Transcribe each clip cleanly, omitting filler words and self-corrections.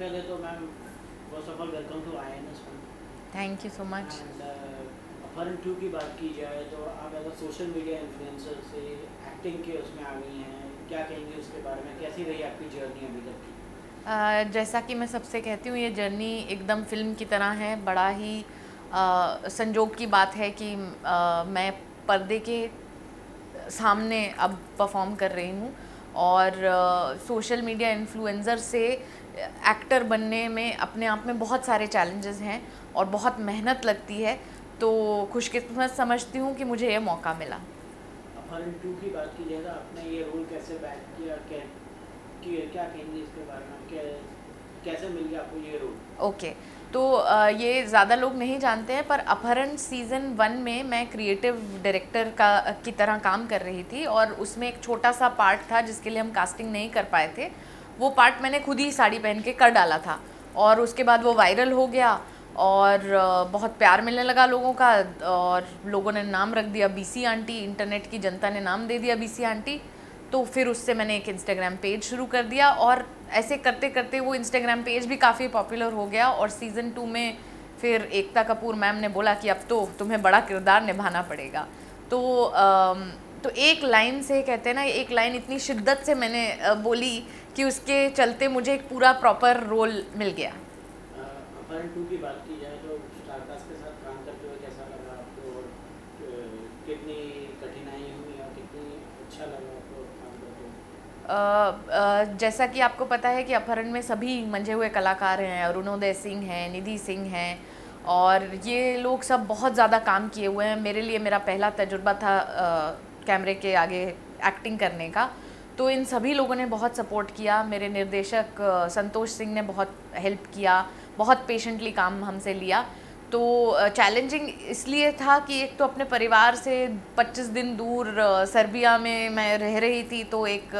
पहले तो ma'am first of all welcome to INS fun. Thank you so much. And Apharan 2 की बात की जाए तो आप as a social media influencer से एक्टिंग के उसमें आ गई हैं, क्या कहेंगे उसके बारे में, कैसी रही आपकी जर्नी अभी तक की? जैसा कि मैं सबसे कहती हूँ, ये जर्नी एकदम फिल्म की तरह है। बड़ा ही संजोग की बात है कि मैं पर्दे के सामने अब परफॉर्म कर रही हूँ और सोशल मीडिया इन्फ्लुएंसर से एक्टर बनने में अपने आप में बहुत सारे चैलेंजेस हैं और बहुत मेहनत लगती है। तो खुशकिस्मत समझती हूँ कि मुझे ये मौका मिला। अपहरण 2 की बात की जाए तो आपने ये रोल कैसे बैक किया, क्या कहेंगे इसके बारे में, कैसे मिल गया आपको ये रोल? ओके, तो ये ज़्यादा लोग नहीं जानते हैं, पर अपहरण सीज़न 1 में मैं क्रिएटिव डायरेक्टर की तरह काम कर रही थी और उसमें एक छोटा सा पार्ट था जिसके लिए हम कास्टिंग नहीं कर पाए थे। वो पार्ट मैंने खुद ही साड़ी पहन के कर डाला था और उसके बाद वो वायरल हो गया और बहुत प्यार मिलने लगा लोगों का और लोगों ने नाम रख दिया बीसी आंटी। इंटरनेट की जनता ने नाम दे दिया बीसी आंटी। तो फिर उससे मैंने एक इंस्टाग्राम पेज शुरू कर दिया और ऐसे करते करते वो इंस्टाग्राम पेज भी काफ़ी पॉपुलर हो गया। और सीज़न 2 में फिर एकता कपूर मैम ने बोला कि अब तो तुम्हें बड़ा किरदार निभाना पड़ेगा। तो एक लाइन से कहते हैं ना, एक लाइन इतनी शिद्दत से मैंने बोली कि उसके चलते मुझे एक पूरा प्रॉपर रोल मिल गया। अपहरण 2 की बात की जाए तो स्टारकास्ट के साथ काम करते हुए कैसा लगा आपको, और कितनी कठिनाई हुई और कितनी अच्छा लगा आपको काम करते हुए? जैसा कि आपको पता है कि अपहरण में सभी मंझे हुए कलाकार हैं। अरुणोदय सिंह हैं, निधि सिंह हैं और ये लोग सब बहुत ज़्यादा काम किए हुए हैं। मेरे लिए मेरा पहला तजुर्बा था कैमरे के आगे एक्टिंग करने का। तो इन सभी लोगों ने बहुत सपोर्ट किया। मेरे निर्देशक संतोष सिंह ने बहुत हेल्प किया, बहुत पेशेंटली काम हमसे लिया। तो चैलेंजिंग इसलिए था कि एक तो अपने परिवार से 25 दिन दूर सर्बिया में मैं रह रही थी, तो एक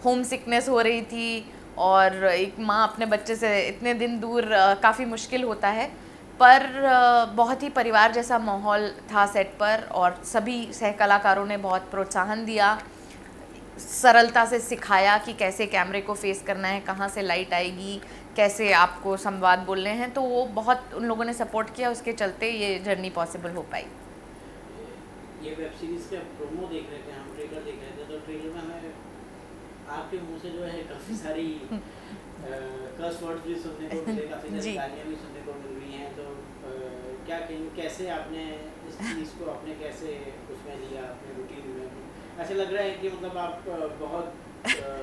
होम सिकनेस हो रही थी और एक माँ अपने बच्चे से इतने दिन दूर काफ़ी मुश्किल होता है। पर बहुत ही परिवार जैसा माहौल था सेट पर और सभी सह कलाकारों ने बहुत प्रोत्साहन दिया, सरलता से सिखाया कि कैसे कैमरे को फेस करना है, कहाँ से लाइट आएगी, कैसे आपको संवाद बोलने हैं। तो वो बहुत उन लोगों ने सपोर्ट किया, उसके चलते ये जर्नी पॉसिबल हो पाई। ये वेब सीरीज का प्रोमो देख रहे थे, हम ट्रेलर देख रहे थे, तो ट्रेलर में हमें आपके मुंह से जो है काफ़ी सारी कर्स वर्ड्स भी सुनने को मिले, काफ़ी सारी जी। गालियाँ भी सुनने को मिल रही हैं। तो क्या कहेंगे, कैसे आपने इस चीज़ को आपने कैसे उसमें लिया अपने रूटीन में? ऐसे लग रहा है कि मतलब आप बहुत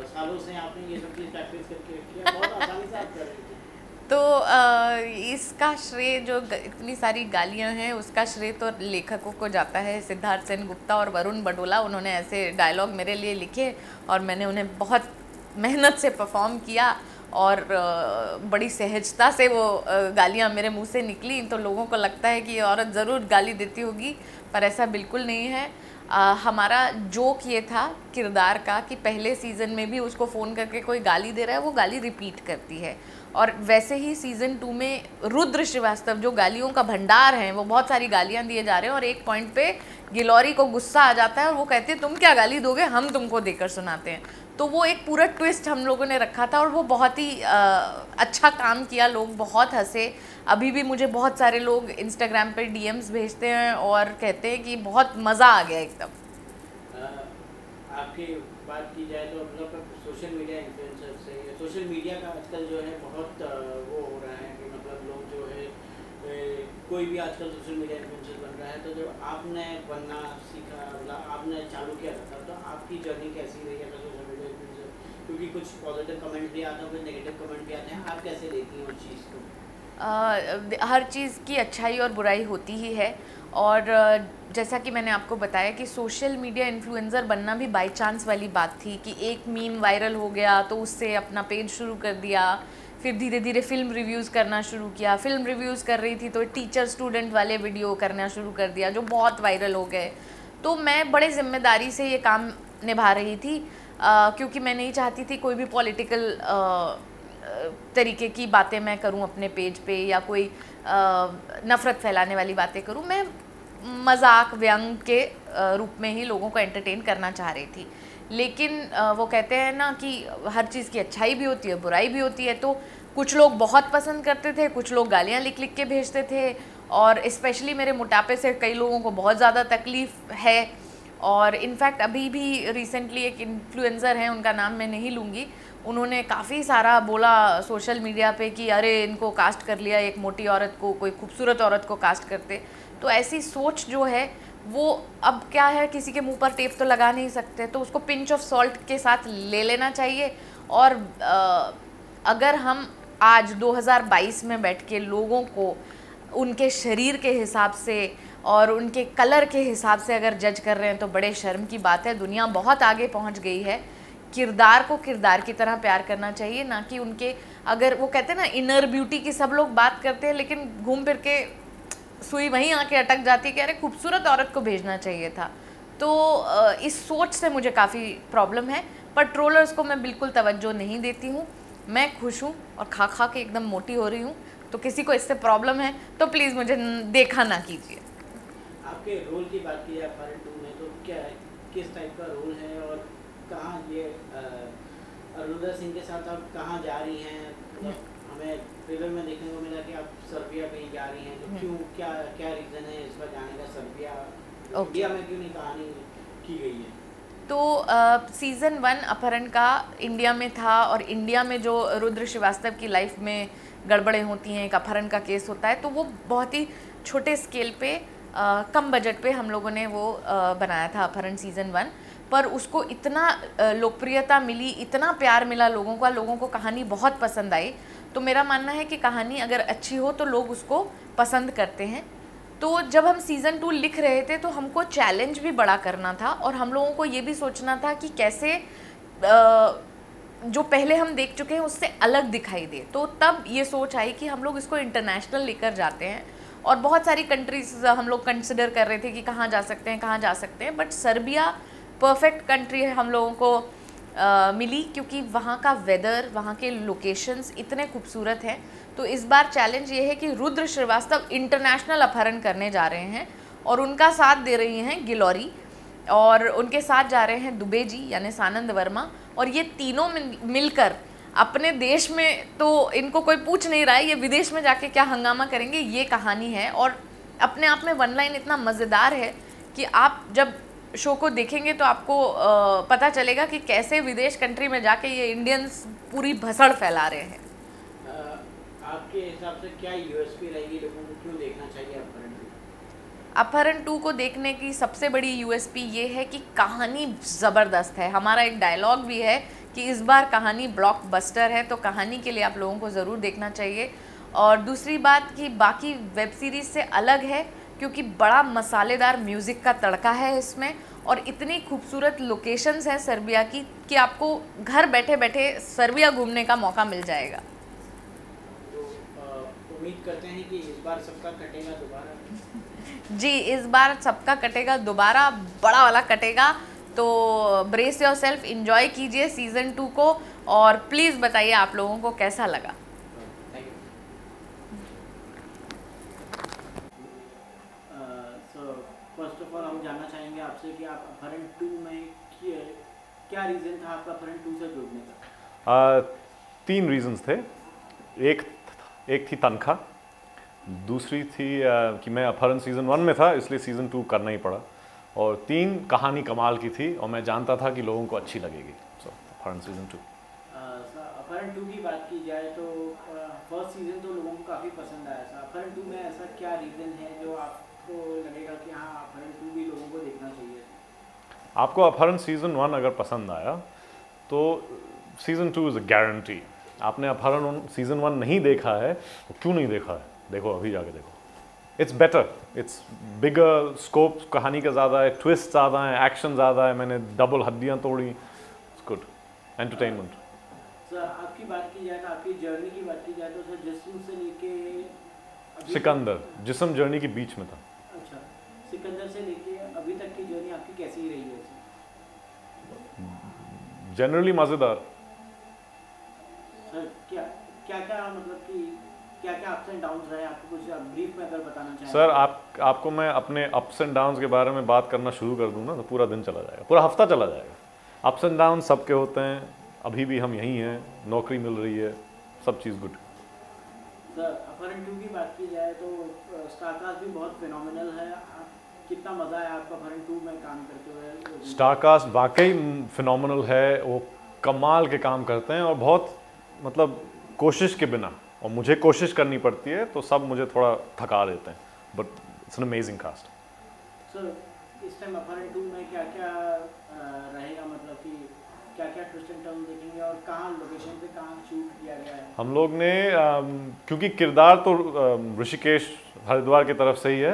सालों से आपने ये सब चीज़ प्रैक्टिस करके रखी है, बहुत आसानी से आप कर रही थी। तो इसका श्रेय जो इतनी सारी गालियां हैं उसका श्रेय तो लेखकों को जाता है, सिद्धार्थ सेन गुप्ता और वरुण बडोला। उन्होंने ऐसे डायलॉग मेरे लिए लिखे और मैंने उन्हें बहुत मेहनत से परफॉर्म किया और बड़ी सहजता से वो गालियां मेरे मुंह से निकली। तो लोगों को लगता है कि ये औरत ज़रूर गाली देती होगी, पर ऐसा बिल्कुल नहीं है। हमारा जोक ये था किरदार का कि पहले सीज़न में भी उसको फ़ोन करके कोई गाली दे रहा है, वो गाली रिपीट करती है। और वैसे ही सीज़न 2 में रुद्र श्रीवास्तव जो गालियों का भंडार हैं, वो बहुत सारी गालियां दिए जा रहे हैं और एक पॉइंट पे गिलौरी को गुस्सा आ जाता है और वो कहते हैं तुम क्या गाली दोगे, हम तुमको देकर सुनाते हैं। तो वो एक पूरा ट्विस्ट हम लोगों ने रखा था और वो बहुत ही अच्छा काम किया, लोग बहुत हंसे। अभी भी मुझे बहुत सारे लोग इंस्टाग्राम पे डीएम्स भेजते हैं और कहते हैं कि बहुत मज़ा आ गया एकदम। आपकी बात की जाए तो मतलब सोशल मीडिया इन्फ्लुएंसर से, सोशल मीडिया का आजकल जो है बहुत वो हो रहा है कि मतलब लोग जो है कोई भी आजकल सोशल मीडिया इन्फ्लुएंसर बन रहा है। तो जब आपने बनना सीखा, मतलब आपने चालू किया था, तो आपकी जर्नी कैसी रही है सोशल मीडिया इन्फ्लुएंसर? क्योंकि कुछ पॉजिटिव कमेंट भी आते हैं, कुछ नेगेटिव कमेंट भी आते हैं, आप कैसे देखती हैं उस चीज़ को? हर चीज़ की अच्छाई और बुराई होती ही है और जैसा कि मैंने आपको बताया कि सोशल मीडिया इन्फ्लुएंसर बनना भी बाय चांस वाली बात थी कि एक मीम वायरल हो गया तो उससे अपना पेज शुरू कर दिया। फिर धीरे धीरे फिल्म रिव्यूज़ करना शुरू किया। फिल्म रिव्यूज़ कर रही थी तो टीचर स्टूडेंट वाले वीडियो करना शुरू कर दिया जो बहुत वायरल हो गए। तो मैं बड़े ज़िम्मेदारी से ये काम निभा रही थी क्योंकि मैं नहीं चाहती थी कोई भी पॉलिटिकल तरीके की बातें मैं करूं अपने पेज पे या कोई नफ़रत फैलाने वाली बातें करूं। मैं मजाक व्यंग के रूप में ही लोगों को एंटरटेन करना चाह रही थी। लेकिन वो कहते हैं ना कि हर चीज़ की अच्छाई भी होती है, बुराई भी होती है। तो कुछ लोग बहुत पसंद करते थे, कुछ लोग गालियाँ लिख लिख के भेजते थे, और स्पेशली मेरे मोटापे से कई लोगों को बहुत ज़्यादा तकलीफ़ है। और इनफैक्ट अभी भी रिसेंटली एक इन्फ्लुएंसर हैं, उनका नाम मैं नहीं लूँगी, उन्होंने काफ़ी सारा बोला सोशल मीडिया पे कि अरे इनको कास्ट कर लिया, एक मोटी औरत को कोई खूबसूरत औरत को कास्ट करते। तो ऐसी सोच जो है वो अब क्या है, किसी के मुंह पर टेप तो लगा नहीं सकते, तो उसको पिंच ऑफ सॉल्ट के साथ ले लेना चाहिए। और अगर हम आज 2022 में बैठ के लोगों को उनके शरीर के हिसाब से और उनके कलर के हिसाब से अगर जज कर रहे हैं तो बड़े शर्म की बात है। दुनिया बहुत आगे पहुंच गई है। किरदार को किरदार की तरह प्यार करना चाहिए, ना कि उनके, अगर वो कहते हैं ना इनर ब्यूटी की सब लोग बात करते हैं, लेकिन घूम फिर के सुई वहीं आके अटक जाती है कि अरे खूबसूरत औरत को भेजना चाहिए था। तो इस सोच से मुझे काफ़ी प्रॉब्लम है। पर ट्रोलर्स को मैं बिल्कुल तवज्जो नहीं देती हूँ। मैं खुश हूँ और खा खा के एकदम मोटी हो रही हूँ, तो किसी को इससे प्रॉब्लम है तो प्लीज़ मुझे देखा ना कीजिए। आपके रोल की बात की जाए अपहरण 2 में, तो क्या है, किस टाइप का रोल है और कहाँ ये अरुणा सिंह के साथ आप कहाँ जा रही हैं? मतलब हमें ट्रेलर में देखने को मिला कि आप सर्बिया में ही जा रही हैं, तो क्यों, क्या क्या रीज़न है इस पर जाने का? सर्बिया, इंडिया में क्यों नहीं कहानी की गई है? तो सीज़न 1 अपहरण का इंडिया में था, और इंडिया में जो रुद्र श्रीवास्तव की लाइफ में गड़बड़ें होती हैं, एक अपहरण का केस होता है, तो वो बहुत ही छोटे स्केल पे कम बजट पे हम लोगों ने वो बनाया था अपहरण सीज़न 1। पर उसको इतना लोकप्रियता मिली, इतना प्यार मिला लोगों को कहानी बहुत पसंद आई। तो मेरा मानना है कि कहानी अगर अच्छी हो तो लोग उसको पसंद करते हैं। तो जब हम सीज़न 2 लिख रहे थे तो हमको चैलेंज भी बड़ा करना था, और हम लोगों को ये भी सोचना था कि कैसे जो पहले हम देख चुके हैं उससे अलग दिखाई दे। तो तब ये सोच आई कि हम लोग इसको इंटरनेशनल लेकर जाते हैं, और बहुत सारी कंट्रीज हम लोग कंसिडर कर रहे थे कि कहाँ जा सकते हैं, बट सर्बिया परफेक्ट कंट्री है हम लोगों को मिली, क्योंकि वहाँ का वेदर, वहाँ के लोकेशंस इतने खूबसूरत हैं। तो इस बार चैलेंज ये है कि रुद्र श्रीवास्तव इंटरनेशनल अपहरण करने जा रहे हैं, और उनका साथ दे रही हैं गिलौरी, और उनके साथ जा रहे हैं दुबे जी यानी सानंद वर्मा। और ये तीनों मिलकर अपने देश में तो इनको कोई पूछ नहीं रहा है, ये विदेश में जाके क्या हंगामा करेंगे, ये कहानी है। और अपने आप में वन लाइन इतना मज़ेदार है कि आप जब शो को देखेंगे तो आपको पता चलेगा कि कैसे विदेश कंट्री में जाके ये इंडियंस पूरी भसड़ फैला रहे हैं। आपके हिसाब से क्या यूएसपी रहेगी, लोगों को क्यों देखना चाहिए अपहरण 2? अपहरण 2 को देखने की सबसे बड़ी यूएसपी ये है कि कहानी ज़बरदस्त है। हमारा एक डायलॉग भी है कि इस बार कहानी ब्लॉकबस्टर है, तो कहानी के लिए आप लोगों को ज़रूर देखना चाहिए। और दूसरी बात कि बाकी वेब सीरीज़ से अलग है, क्योंकि बड़ा मसालेदार म्यूज़िक का तड़का है इसमें, और इतनी खूबसूरत लोकेशंस हैं सर्बिया की कि आपको घर बैठे बैठे सर्बिया घूमने का मौका मिल जाएगा। तो उम्मीद करते हैं कि इस बार सबका कटेगा दोबारा। जी, इस बार सबका कटेगा दोबारा, बड़ा वाला कटेगा। तो ब्रेस योर सेल्फ, इन्जॉय कीजिए सीज़न 2 को, और प्लीज़ बताइए आप लोगों को कैसा लगा। फर्स्ट ऑफ ऑल हम जानना चाहेंगे आपसे कि आप अपहरण 2 में क्या रीज़न था आपका अपहरण 2 से जुड़ने का? 3 रीजंस थे। एक थी तनख्वाह, दूसरी थी कि मैं अपहरण सीज़न 1 में था इसलिए सीज़न 2 करना ही पड़ा, और 3 कहानी कमाल की थी और मैं जानता था कि लोगों को अच्छी लगेगी। सो अपहरण सीज़न 2। अपहरण 2 की बात की जाए तो फर्स्ट सीज़न तो लोगों को काफ़ी पसंद आया था। अपहरण 2 में ऐसा क्या रीज़न है जो आपको लगेगा कि हाँ अपहरण 2 भी लोगों को देखना चाहिए? आपको अपहरण सीज़न 1 अगर पसंद आया तो सीज़न 2 इज़ अ गारंटी। आपने अपहरण सीज़न 1 नहीं देखा है तो क्यों नहीं देखा है, देखो अभी जाके देखो। It's better, it's bigger scope, कहानी का ज़्यादा है, ट्विस्ट ज़्यादा है, एक्शन ज़्यादा है, मैंने डबल हड्डियाँ तोड़ी। It's good entertainment. सर आपकी बात की जाए तो, आपकी जर्नी की बात की जाए तो सर जिस्म से लेके सिकंदर, जिस्म जर्नी के बीच में था। अच्छा, सिकंदर से लेके अभी तक की जर्नी आपकी कैसी रही है? जनरली मज़ेदार। सर क्या क्या क्या मतलब कि क्या क्या अप्स एंड डाउन्स रहे, आपको कुछ ब्रीफ में अगर बताना चाहें? सर आपको मैं अपने अप्स एंड डाउन्स के बारे में बात करना शुरू कर दूँ ना तो पूरा दिन चला जाएगा, पूरा हफ्ता चला जाएगा। अप्स एंड डाउन सबके होते हैं, अभी भी हम यहीं हैं, नौकरी मिल रही है, सब चीज़ गुड। सर अपहरण 2 की बात की जाए तो स्टारकास्ट भी बहुत फिनोमिनल है। कितना मज़ा आया आपको अपहरण 2 में काम करते हुए? स्टारकास्ट वाकई फिनोमिनल है, वो कमाल के काम करते हैं और बहुत मतलब कोशिश के बिना, और मुझे कोशिश करनी पड़ती है तो सब मुझे थोड़ा थका देते हैं, but it's an amazing cast. Sir इस टाइम अपहरण 2 में क्या क्या रहेगा, मतलब कि क्या क्या ट्विस्ट एंड टर्न देखेंगे और कहाँ लोकेशन पे कहाँ शूट किया गया है? हम लोग ने क्योंकि किरदार तो ऋषिकेश हरिद्वार की तरफ से ही है,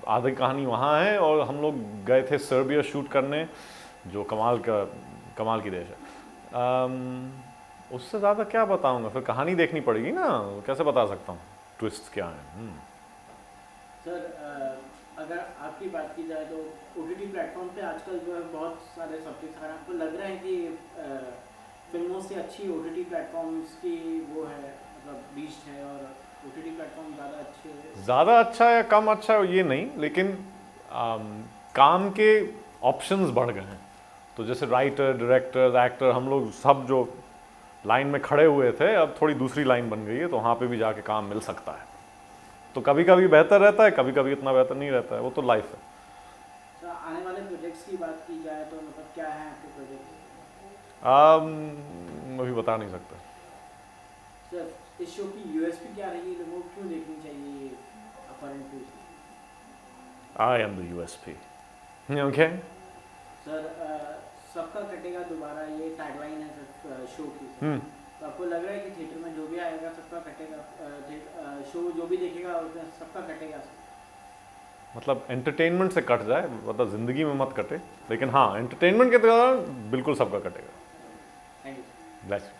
आधी कहानी वहाँ है, और हम लोग गए थे सर्बिया शूट करने, जो कमाल की देश है। उससे ज़्यादा क्या बताऊँगा, फिर कहानी देखनी पड़ेगी ना, कैसे बता सकता हूँ ट्विस्ट क्या है। सर अगर आपकी बात की जाए तो OTT प्लेटफॉर्म पे आजकल जो है बहुत सारे सब्जेक्ट्स आ रहे हैं। आपको लग रहा है कि फिल्मों से अच्छी OTT प्लेटफॉर्म्स की वो है, मतलब रीच है, और OTT प्लेटफॉर्म ज़्यादा अच्छे है? ज़्यादा अच्छा या कम अच्छा ये नहीं, लेकिन काम के ऑप्शंस बढ़ गए हैं। तो जैसे राइटर, डायरेक्टर, एक्टर, हम लोग सब जो लाइन में खड़े हुए थे, अब थोड़ी दूसरी लाइन बन गई है, तो वहाँ पे भी जाके काम मिल सकता है। तो कभी कभी बेहतर रहता है, कभी कभी इतना बेहतर नहीं रहता है, वो तो लाइफ है। सर आने वाले प्रोजेक्ट्स की बात की जाए तो मतलब क्या है आपके प्रोजेक्ट्स? अभी बता नहीं सकता। सर इस शो की USP क्या रही, लोगों को क्यों देखनी चाहिए अपहरण 2? I am the USP. Okay? Sir सबका कटेगा दोबारा, ये टैगलाइन है सर शो की। तो आपको लग रहा है कि थिएटर में जो भी आएगा सबका कटेगा, शो जो भी देखेगा उसमें सबका कटेगा? मतलब एंटरटेनमेंट से कट जाए, मतलब ज़िंदगी में मत कटे, लेकिन हाँ एंटरटेनमेंट के दौरान बिल्कुल सबका कटेगा। Thank you. Bless you.